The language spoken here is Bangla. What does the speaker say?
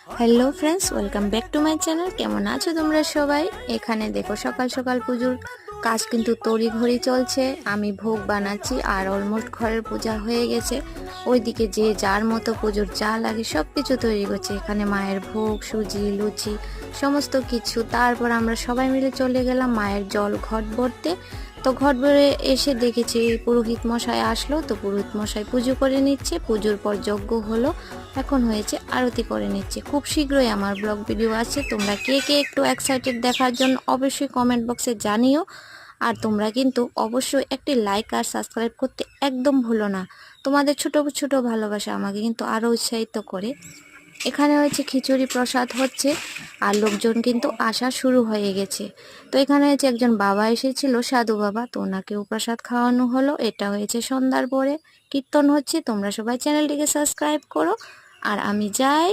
Hello friends, welcome back to my channel. কেমন আছো তোমরা সবাই? এখানে দেখো সকাল সকাল পুজোর কাজ কিন্তু তড়িঘড়ি চলছে। আমি ভোগ বানাচ্ছি আর অলমোস্ট ঘরের পূজা হয়ে গেছে। ওইদিকে যে যার মতো পুজোর যা লাগে সব কিছু তৈরি করছে। এখানে মায়ের ভোগ, সুজি, লুচি সমস্ত কিছু। তারপর আমরা সবাই মিলে চলে গেলাম মায়ের জল ঘট ভরতে। তো ঘট ভরে এসে দেখেছি পুরোহিত মশাই আসলো। তো পুরোহিত মশাই পুজো করে নিচ্ছে। পুজোর পর যজ্ঞ হলো, এখন হয়েছে আরতি করে নিচ্ছে। খুব শীঘ্রই আমার ব্লগ ভিডিও আছে, তোমরা কে কে একটু এক্সাইটেড দেখার জন্য অবশ্যই কমেন্ট বক্সে জানিও। আর তোমরা কিন্তু অবশ্যই একটি লাইক আর সাবস্ক্রাইব করতে একদম ভুলো না। তোমাদের ছোট ছোট ভালোবাসা আমাকে কিন্তু আরও উৎসাহিত করে। এখানে হয়েছে খিচুড়ি প্রসাদ হচ্ছে, আর লোকজন কিন্তু আসা শুরু হয়ে গেছে। তো এখানে হচ্ছে একজন বাবা এসেছিল, সাধু বাবা, তো ওনাকেও প্রসাদ খাওয়ানো হলো। এটা হয়েছে সন্ধ্যার পরে, কীর্তন হচ্ছে। তোমরা সবাই চ্যানেলটিকে সাবস্ক্রাইব করো। আর আমি যাই।